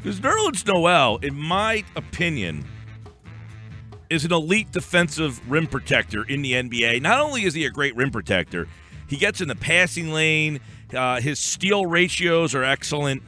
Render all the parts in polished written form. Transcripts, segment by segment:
Because Nerlens Noel, in my opinion, is an elite defensive rim protector in the NBA. Not only is he a great rim protector, he gets in the passing lane. His steal ratios are excellent.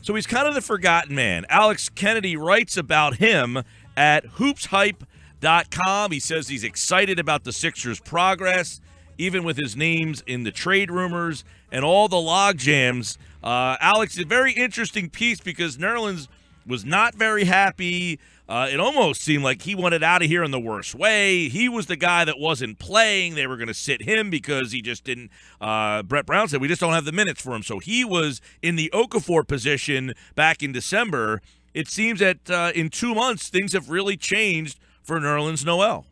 So he's kind of the forgotten man. Alex Kennedy writes about him at hoopshype.com. He says he's excited about the Sixers' progress, even with his names in the trade rumors and all the log jams. Alex, a very interesting piece because Nerlens was not very happy. It almost seemed like he wanted out of here in the worst way. He was the guy that wasn't playing. They were going to sit him because he just didn't. Brett Brown said, we just don't have the minutes for him. So he was in the Okafor position back in December. It seems that in 2 months, things have really changed for Nerlens Noel.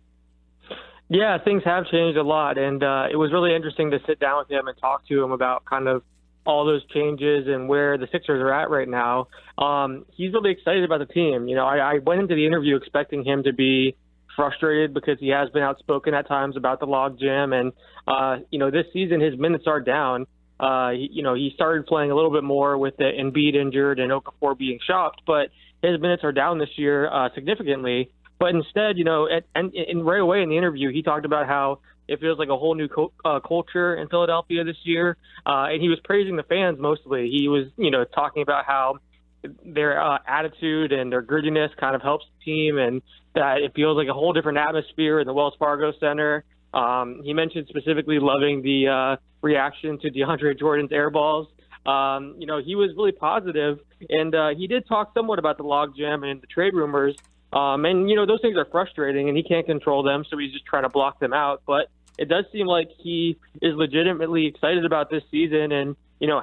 Yeah, things have changed a lot, and it was really interesting to sit down with him and talk to him about kind of all those changes and where the Sixers are at right now. He's really excited about the team. You know, I went into the interview expecting him to be frustrated because he has been outspoken at times about the logjam, and this season his minutes are down. He started playing a little bit more with the Embiid injured and Okafor being shocked, but his minutes are down this year significantly. But instead, and right away in the interview, he talked about how it feels like a whole new culture in Philadelphia this year. And he was praising the fans mostly. He was, talking about how their attitude and their grittiness kind of helps the team and that it feels like a whole different atmosphere in the Wells Fargo Center. He mentioned specifically loving the reaction to DeAndre Jordan's air balls. He was really positive, and he did talk somewhat about the logjam and the trade rumors. Those things are frustrating, and he can't control them, so he's just trying to block them out. But it does seem like he is legitimately excited about this season and,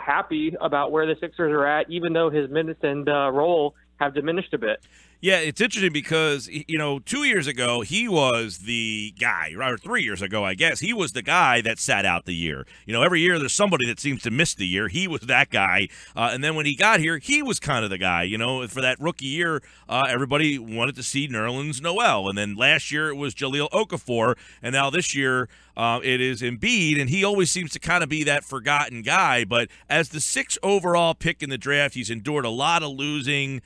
happy about where the Sixers are at, even though his minutes and role have diminished a bit. Yeah, it's interesting because, 2 years ago, he was the guy, or 3 years ago, I guess, he was the guy that sat out the year. Every year there's somebody that seems to miss the year. He was that guy. And then when he got here, he was kind of the guy. For that rookie year, everybody wanted to see Nerlens Noel. And then last year it was Jahlil Okafor. And now this year it is Embiid. And he always seems to kind of be that forgotten guy. But as the 6th overall pick in the draft, he's endured a lot of losing.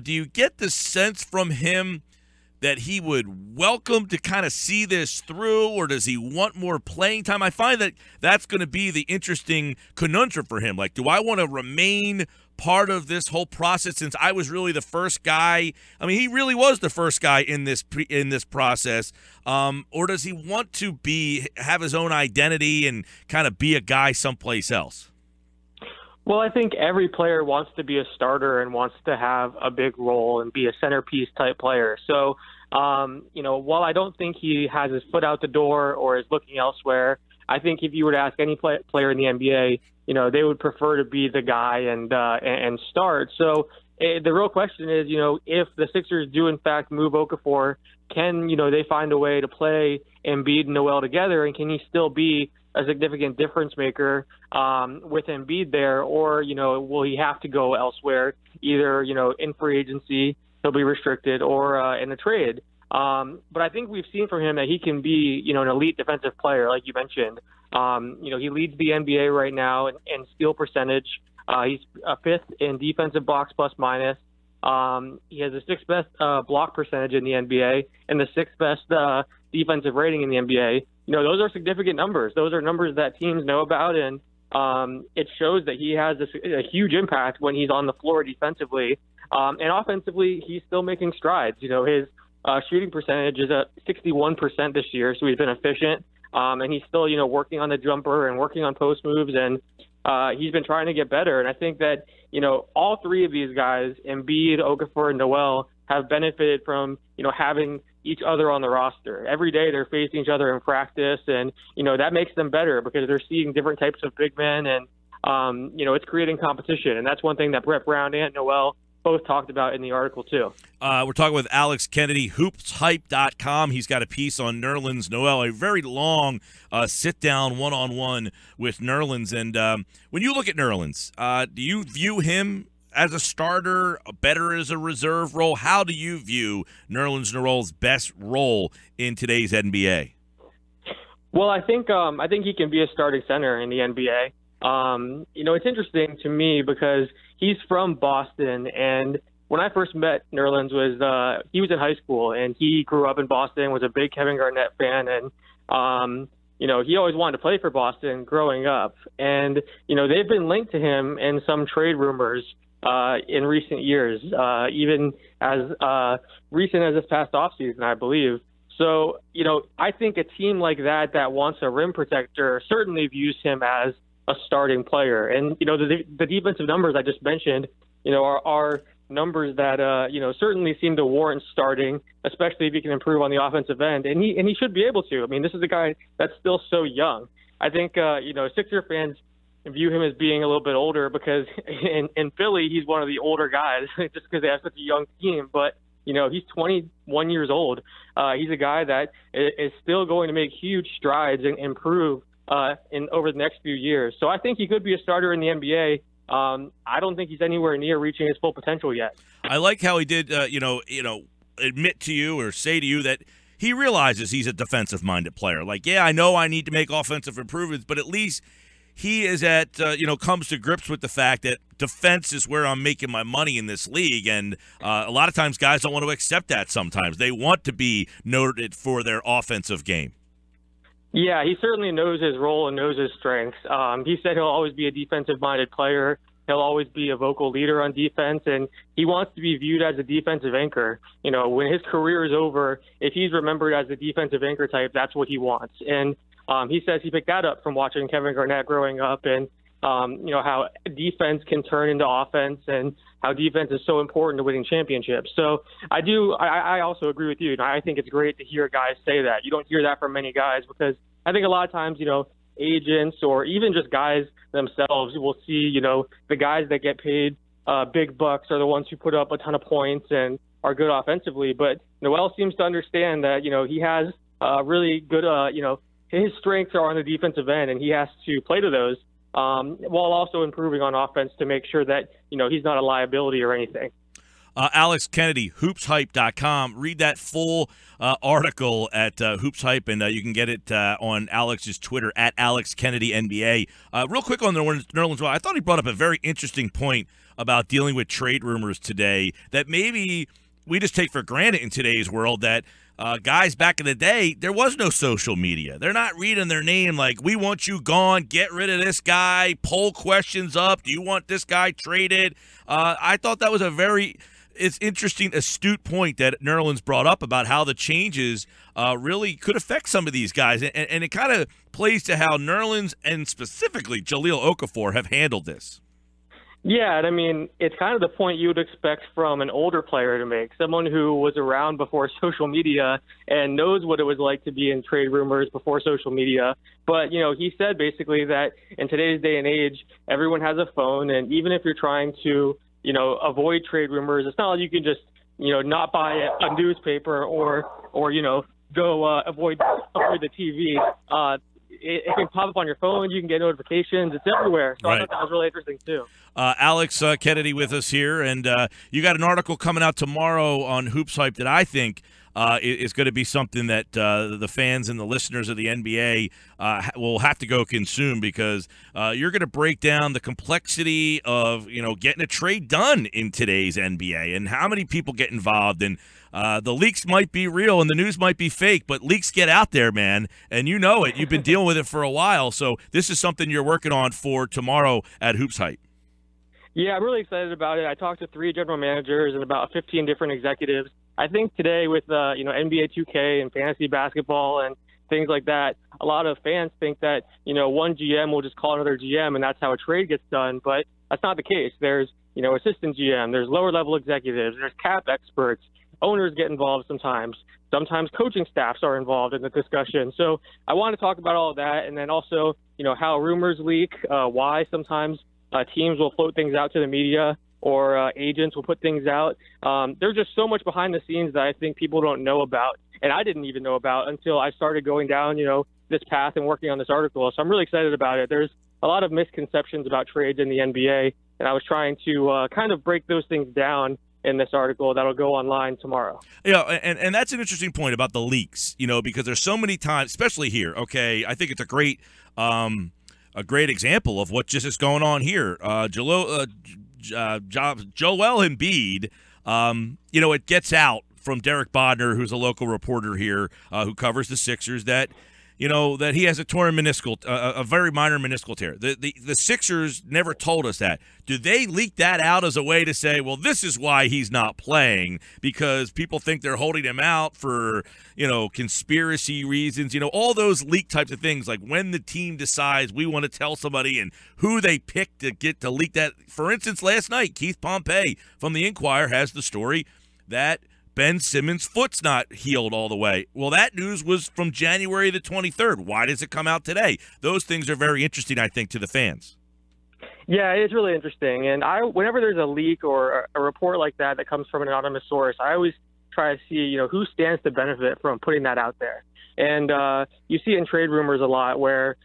Do you get the sense from him that he would welcome to kind of see this through, or does he want more playing time? I find that that's going to be the interesting conundrum for him. Like, do I want to remain part of this whole process since I was really the first guy? I mean, he really was the first guy in this process. Or does he want to have his own identity and kind of be a guy someplace else? Well, I think every player wants to be a starter and wants to have a big role and be a centerpiece type player. So, while I don't think he has his foot out the door or is looking elsewhere, I think if you were to ask any player in the NBA, they would prefer to be the guy and start. So the real question is, if the Sixers do in fact move Okafor, can they find a way to play Embiid and Noel together, and can he still be a significant difference maker with Embiid there, or will he have to go elsewhere, either in free agency, he'll be restricted, or in a trade. But I think we've seen from him that he can be an elite defensive player, like you mentioned. He leads the NBA right now in steal percentage. He's 5th in defensive box plus minus. He has the 6th best block percentage in the NBA and the 6th best defensive rating in the NBA. Those are significant numbers. Those are numbers that teams know about, and it shows that he has a huge impact when he's on the floor defensively. And offensively, he's still making strides. His shooting percentage is at 61% this year, so he's been efficient. And he's still, working on the jumper and working on post moves, and he's been trying to get better. And I think that, all three of these guys, Embiid, Okafor, and Noel, have benefited from, having each other on the roster. Every day they're facing each other in practice, and, that makes them better because they're seeing different types of big men, and, it's creating competition. And that's one thing that Brett Brown and Noel both talked about in the article, too. We're talking with Alex Kennedy, hoopshype.com. He's got a piece on Nerlens Noel, a very long sit-down one-on-one with Nerlens. And when you look at Nerlens, do you view him as a starter, better as a reserve role? How do you view Nerlens Noel's best role in today's NBA? Well, I think he can be a starting center in the NBA. It's interesting to me because he's from Boston, and when I first met Nerlens he was in high school, and he grew up in Boston, was a big Kevin Garnett fan, and he always wanted to play for Boston growing up. And they've been linked to him in some trade rumors in recent years, even as recent as this past offseason, I believe. So, I think a team like that wants a rim protector certainly views him as a starting player. And, the defensive numbers I just mentioned, are numbers that, certainly seem to warrant starting, especially if he can improve on the offensive end. And he should be able to. I mean, this is a guy that's still so young. I think, Sixer fans view him as being a little bit older because in Philly, he's one of the older guys just because they have such a young team. But, he's 21 years old. He's a guy that is still going to make huge strides and improve over the next few years. So I think he could be a starter in the NBA. I don't think he's anywhere near reaching his full potential yet. I like how he did, admit to you or say to you that he realizes he's a defensive-minded player. Like, yeah, I know I need to make offensive improvements, but at least he is comes to grips with the fact that defense is where I'm making my money in this league. And a lot of times guys don't want to accept that sometimes. They want to be noted for their offensive game. Yeah, he certainly knows his role and knows his strengths. He said he'll always be a defensive-minded player. He'll always be a vocal leader on defense, and he wants to be viewed as a defensive anchor. When his career is over, if he's remembered as a defensive anchor type, that's what he wants. And he says he picked that up from watching Kevin Garnett growing up, and how defense can turn into offense and how defense is so important to winning championships. So I also agree with you. I think it's great to hear guys say that. You don't hear that from many guys because I think a lot of times, agents or even just guys themselves will see, the guys that get paid big bucks are the ones who put up a ton of points and are good offensively. But Noel seems to understand that, he has really good, his strengths are on the defensive end, and he has to play to those while also improving on offense to make sure that, he's not a liability or anything. Alex Kennedy, hoopshype.com. Read that full article at Hoops Hype, and you can get it on Alex's Twitter, at Alex Kennedy NBA. Real quick on the Nerlens Noel, I thought he brought up a very interesting point about dealing with trade rumors today that maybe we just take for granted in today's world that guys back in the day, there was no social media. They're not reading their name like, we want you gone, get rid of this guy, poll questions up, do you want this guy traded? I thought that was it's interesting, astute point that Nerlens brought up about how the changes really could affect some of these guys. And it kind of plays to how Nerlens and specifically Jahlil Okafor have handled this. Yeah, and I mean, it's kind of the point you would expect from an older player to make, someone who was around before social media and knows what it was like to be in trade rumors before social media. But, he said basically that in today's day and age, everyone has a phone, and even if you're trying to avoid trade rumors, it's not like you can just, not buy a newspaper or go avoid the TV. It can pop up on your phone. You can get notifications. It's everywhere. So right. I thought that was really interesting, too. Alex Kennedy with us here, and you got an article coming out tomorrow on Hoops Hype that I think is going to be something that the fans and the listeners of the NBA will have to go consume because you're going to break down the complexity of getting a trade done in today's NBA and how many people get involved. And the leaks might be real and the news might be fake, but leaks get out there, man, and you know it. You've been dealing with it for a while, so this is something you're working on for tomorrow at Hoops Hype. Yeah, I'm really excited about it. I talked to 3 general managers and about 15 different executives. I think today with NBA 2K and fantasy basketball and things like that, a lot of fans think that one GM will just call another GM and that's how a trade gets done. But that's not the case. There's assistant GM, there's lower level executives, there's cap experts, owners get involved sometimes. Sometimes coaching staffs are involved in the discussion. So I want to talk about all of that, and then also how rumors leak, why sometimes teams will float things out to the media or agents will put things out. There's just so much behind the scenes that I think people don't know about, and I didn't even know about until I started going down, this path and working on this article. So I'm really excited about it. There's a lot of misconceptions about trades in the NBA, and I was trying to kind of break those things down in this article that'll go online tomorrow. Yeah, and that's an interesting point about the leaks, because there's so many times, especially here, okay, I think it's a great example of what just is going on here. Joel Embiid It gets out from Derek Bodner, who's a local reporter here who covers the Sixers, that that he has a torn meniscal, a very minor meniscal tear. The Sixers never told us that. Do they leak that out as a way to say, well, this is why he's not playing, because people think they're holding him out for, conspiracy reasons, all those leak types of things, like when the team decides we want to tell somebody and who they pick to get to leak that. For instance, last night, Keith Pompey from the Inquirer has the story that Ben Simmons' foot's not healed all the way. Well, that news was from January the 23rd. Why does it come out today? Those things are very interesting, I think, to the fans. Yeah, it's really interesting. And whenever there's a leak or a report like that comes from an anonymous source, I always try to see, who stands to benefit from putting that out there. And you see it in trade rumors a lot where,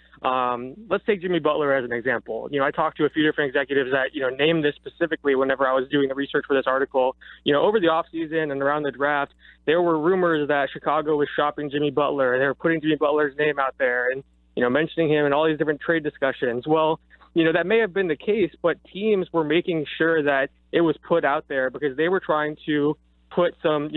let's take Jimmy Butler as an example. I talked to a few different executives that, named this specifically whenever I was doing the research for this article. Over the offseason and around the draft, there were rumors that Chicago was shopping Jimmy Butler. They were putting Jimmy Butler's name out there and, mentioning him in all these different trade discussions. Well, that may have been the case, but teams were making sure that it was put out there because they were trying to put some,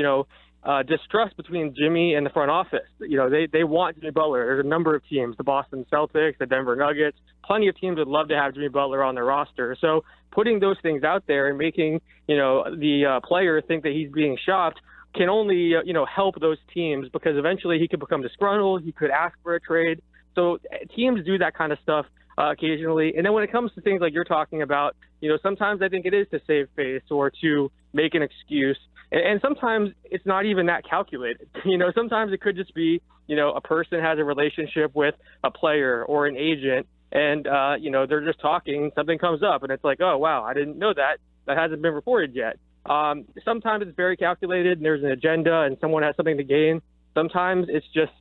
distrust between Jimmy and the front office. They want Jimmy Butler. There's a number of teams, the Boston Celtics, the Denver Nuggets, plenty of teams would love to have Jimmy Butler on their roster. So putting those things out there and making, the player think that he's being shopped can only, help those teams because eventually he could become disgruntled. He could ask for a trade. So teams do that kind of stuff occasionally. And then when it comes to things like you're talking about, sometimes I think it is to save face or to make an excuse. And sometimes it's not even that calculated. Sometimes it could just be, a person has a relationship with a player or an agent and, they're just talking, something comes up and it's like, oh, wow, I didn't know that. That hasn't been reported yet. Sometimes it's very calculated and there's an agenda and someone has something to gain. Sometimes it's just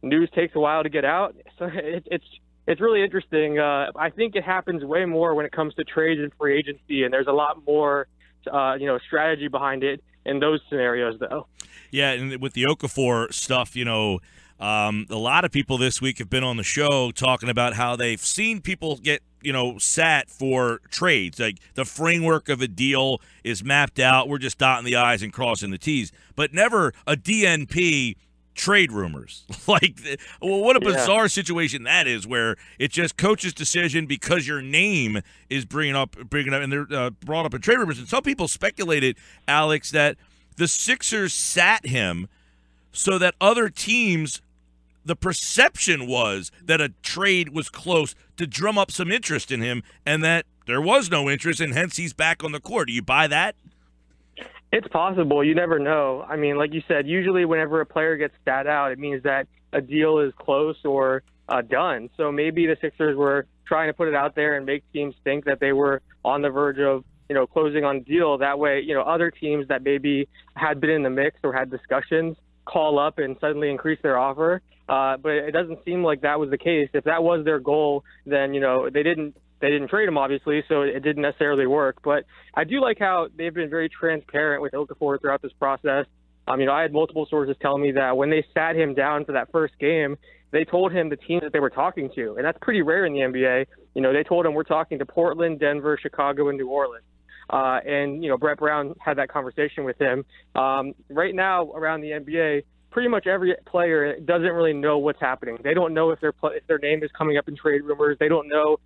news takes a while to get out. So it's really interesting. I think it happens way more when it comes to trades and free agency, and there's a lot more, strategy behind it in those scenarios, though. Yeah, and with the Okafor stuff, a lot of people this week have been on the show talking about how they've seen people get, sat for trades. Like the framework of a deal is mapped out. We're just dotting the I's and crossing the T's, but never a DNP trade rumors. What a bizarre situation that is, where it's just coach's decision because your name is bringing up, and they're brought up in trade rumors. And some people speculated, Alex, that the Sixers sat him so that other teams, the perception was that a trade was close to drum up some interest in him, and that there was no interest, and hence he's back on the court. Do you buy that? It's possible. You never know. I mean, like you said, usually whenever a player gets sat out, it means that a deal is close or done. So maybe the Sixers were trying to put it out there and make teams think that they were on the verge of, closing on a deal. That way, other teams that maybe had been in the mix or had discussions call up and suddenly increase their offer. But it doesn't seem like that was the case. If that was their goal, then, they didn't trade him, obviously, so it didn't necessarily work. But I do like how they've been very transparent with Okafor throughout this process. I had multiple sources telling me that when they sat him down for that first game, they told him the team that they were talking to. And that's pretty rare in the NBA. They told him we're talking to Portland, Denver, Chicago, and New Orleans. And Brett Brown had that conversation with him. Right now around the NBA, pretty much every player doesn't really know what's happening. They don't know if their name is coming up in trade rumors. They don't know,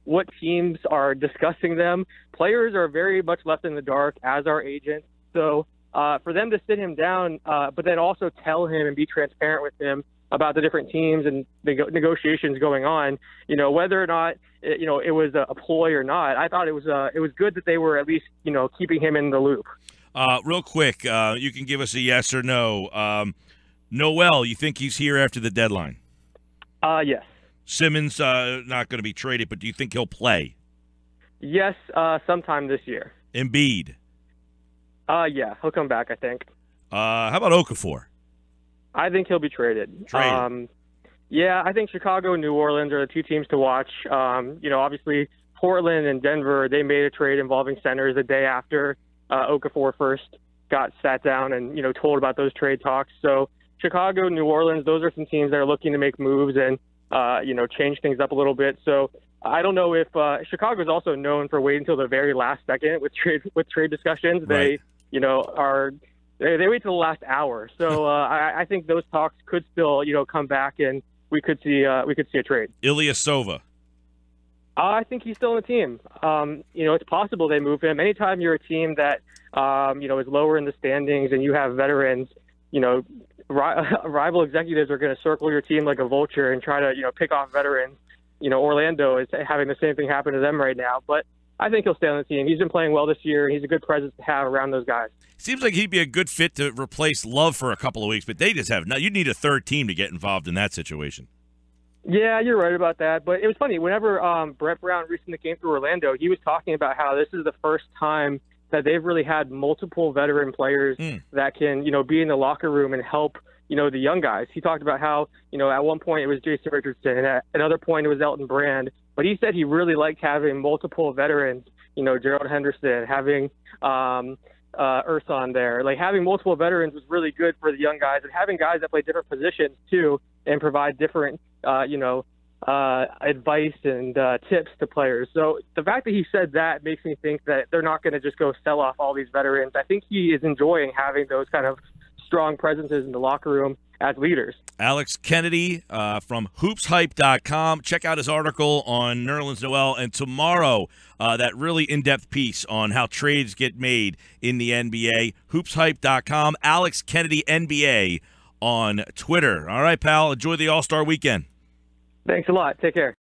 what teams are discussing them. Players are very much left in the dark, as are agents. So for them to sit him down, but then also tell him and be transparent with him about the different teams and negotiations going on, whether or not, it was a ploy or not, I thought it was good that they were at least, keeping him in the loop. Real quick, you can give us a yes or no. Noel, you think he's here after the deadline? Yes. Simmons not going to be traded, but do you think he'll play? Yes, sometime this year. Embiid? Yeah, he'll come back, I think. How about Okafor? I think he'll be traded. Yeah, I think Chicago and New Orleans are the two teams to watch. Obviously Portland and Denver, they made a trade involving centers the day after Okafor first got sat down and, told about those trade talks. So Chicago, New Orleans, those are some teams that are looking to make moves. And change things up a little bit. So I don't know if Chicago is also known for waiting until the very last second with trade discussions. Right. They wait till the last hour. So I think those talks could still come back, and we could see a trade. Ilyasova. I think he's still on the team. It's possible they move him. Anytime you're a team that, is lower in the standings and you have veterans, rival executives are going to circle your team like a vulture and try to, pick off veterans. Orlando is having the same thing happen to them right now. But I think he'll stay on the team. He's been playing well this year, and he's a good presence to have around those guys. Seems like he'd be a good fit to replace Love for a couple of weeks, but they just have – you need a third team to get involved in that situation. Yeah, you're right about that. But it was funny. Whenever Brett Brown recently came through Orlando, he was talking about how this is the first time that they've really had multiple veteran players that can, be in the locker room and help, the young guys. He talked about how, at one point it was Jason Richardson, and at another point it was Elton Brand. But he said he really liked having multiple veterans, Gerald Henderson, having Urson there. Like, having multiple veterans was really good for the young guys, and having guys that play different positions, too, and provide different advice and tips to players. So the fact that he said that makes me think that they're not going to just go sell off all these veterans. I think he is enjoying having those kind of strong presences in the locker room as leaders. Alex Kennedy from hoopshype.com. Check out his article on Nerlens Noel, and tomorrow that really in-depth piece on how trades get made in the NBA. Hoopshype.com. Alex Kennedy NBA on Twitter. All right, pal. Enjoy the All-Star weekend. Thanks a lot. Take care.